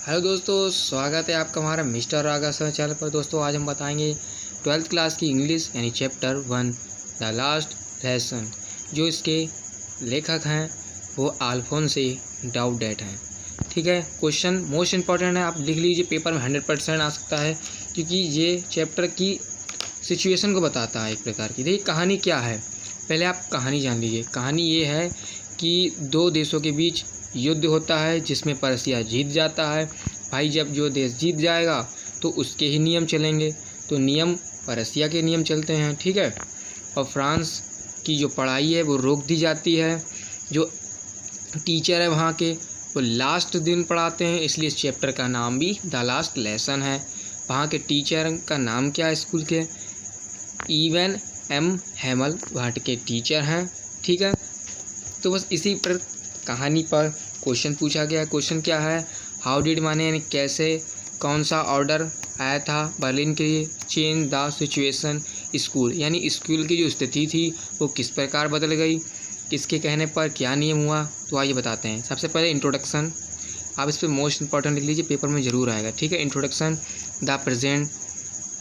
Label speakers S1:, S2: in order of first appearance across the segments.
S1: Hello दोस्तों, स्वागत है आपका हमारा मिस्टर रागा सर चैनल पर। दोस्तों आज हम बताएंगे 12th क्लास की इंग्लिश यानी चैप्टर 1 द लास्ट लेसन। जो इसके लेखक हैं वो अल्फोंसो डाउडेट हैं। ठीक है, क्वेश्चन मोस्ट इम्पॉर्टेंट है, आप लिख लीजिए, पेपर में 100% आ सकता है क्योंकि ये चैप्टर की सिचुएशन को बताता है एक प्रकार की। देखिए कहानी क्या है, पहले आप कहानी जान लीजिए। कहानी ये है कि दो देशों के बीच युद्ध होता है जिसमें पर्सिया जीत जाता है। भाई जब जो देश जीत जाएगा तो उसके ही नियम चलेंगे, तो नियम पर्सिया के नियम चलते हैं। ठीक है, और फ्रांस की जो पढ़ाई है वो रोक दी जाती है। जो टीचर है वहाँ के वो लास्ट दिन पढ़ाते हैं, इसलिए इस चैप्टर का नाम भी द लास्ट लेसन है। वहाँ के टीचर का नाम क्या है स्कूल के? इवन एम हैमल वहाँ के टीचर हैं। ठीक है, तो बस इसी पर कहानी पर क्वेश्चन पूछा गया। क्वेश्चन क्या है, हाउ डिड माने यानी कैसे, कौन सा ऑर्डर आया था बर्लिन के लिए, चेंज द सिचुएशन स्कूल यानी स्कूल की जो स्थिति थी वो किस प्रकार बदल गई, किसके कहने पर क्या नियम हुआ। तो आइए बताते हैं। सबसे पहले इंट्रोडक्शन, आप इस पर मोस्ट इंपॉर्टेंट लिख लीजिए, पेपर में ज़रूर आएगा। ठीक है, इंट्रोडक्शन द प्रेजेंट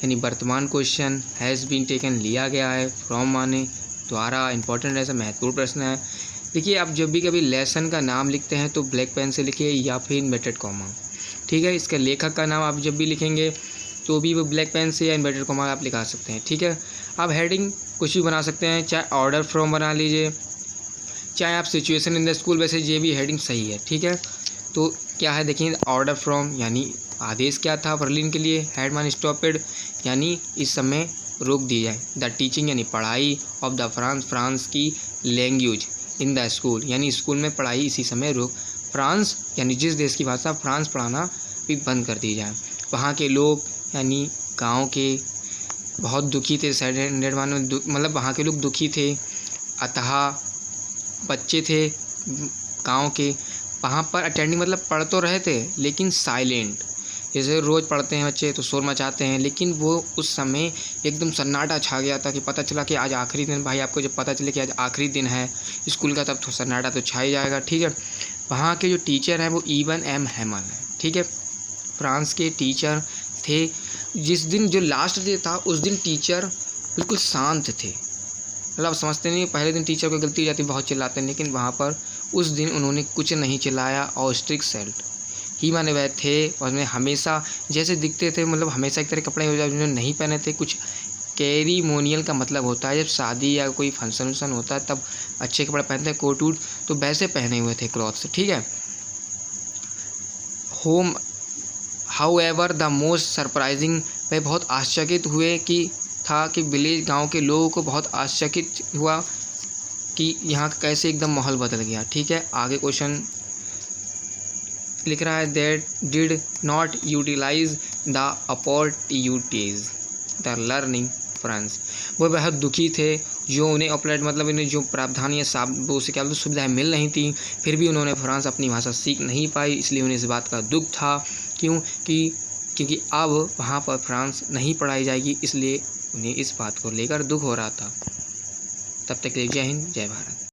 S1: यानी वर्तमान क्वेश्चन हैज़ बीन टेकन लिया गया है, फ्रॉम माने द्वारा, इंपॉर्टेंट ऐसा महत्वपूर्ण प्रश्न है। देखिए आप जब भी कभी लेसन का नाम लिखते हैं तो ब्लैक पेन से लिखिए या फिर इन्वर्टेड कॉमा। ठीक है, इसका लेखक का नाम आप जब भी लिखेंगे तो भी वो ब्लैक पेन से या इन्वर्टेड कॉमा आप लिखा सकते हैं। ठीक है, आप हेडिंग कुछ भी बना सकते हैं, चाहे ऑर्डर फ्रॉम बना लीजिए, चाहे आप सिचुएशन इन द स्कूल, वैसे ये भी हेडिंग सही है। ठीक है, तो क्या है देखिए, ऑर्डर फ्रॉम यानी आदेश क्या था बर्लिन के लिए, हेड मान स्टॉपेड यानी इस समय रोक दी जाए, द टीचिंग यानी पढ़ाई, ऑफ द फ्रांस की लैंग्वेज इन द स्कूल यानी स्कूल में पढ़ाई इसी समय रोक, फ्रांस यानी जिस देश की भाषा, फ्रांस पढ़ाना भी बंद कर दी जाए। वहाँ के लोग यानी गांव के बहुत दुखी थे, सैडेड मान मतलब वहाँ के लोग दुखी थे, अतः बच्चे थे गांव के वहाँ पर अटेंडिंग मतलब पढ़ तो रहे थे लेकिन साइलेंट, जैसे रोज़ पढ़ते हैं बच्चे तो शोर मचाते हैं, लेकिन वो उस समय एकदम सन्नाटा छा गया था कि पता चला कि आज आखिरी दिन। भाई आपको जब पता चले कि आज आखिरी दिन है स्कूल का, तब तो सन्नाटा तो छा ही जाएगा। ठीक है, वहाँ के जो टीचर हैं वो इवन एम हैमल है। ठीक है, फ्रांस के टीचर थे। जिस दिन जो लास्ट डे था उस दिन टीचर बिल्कुल शांत थे, मतलब समझते नहीं, पहले दिन टीचर को गलती हो जाती बहुत चिल्लाते हैं, लेकिन वहाँ पर उस दिन उन्होंने कुछ नहीं चिल्लाया और स्ट्रिक्ट सेल्ट ही माने हुए थे। और उन्हें हमेशा जैसे दिखते थे, मतलब हमेशा एक तरह कपड़े उन्होंने नहीं पहने थे। कुछ कैरिमोनियल का मतलब होता है जब शादी या कोई फंक्शन होता है तब अच्छे कपड़े पहनते हैं, कोट वूट, तो वैसे पहने हुए थे क्लॉथ्स। ठीक है, home however the most surprising, वे बहुत आश्चर्यचकित हुए कि विलेज गांव के लोगों को बहुत आश्चर्यचकित हुआ कि यहाँ कैसे एकदम माहौल बदल गया। ठीक है, आगे क्वेश्चन लिख रहा है, that did not utilise the opportunities the learning France, वो बहुत दुखी थे, जो उन्हें अपॉर्चुनिटी मतलब इन्हें जो प्रावधान या वो से क्या सुविधाएं मिल नहीं थी, फिर भी उन्होंने फ्रांस अपनी भाषा सीख नहीं पाई, इसलिए उन्हें इस बात का दुख था। क्योंकि अब वहाँ पर फ्रांस नहीं पढ़ाई जाएगी, इसलिए उन्हें इस बात को लेकर दुख हो रहा था। तब तक के लिए जय हिंद, जय भारत।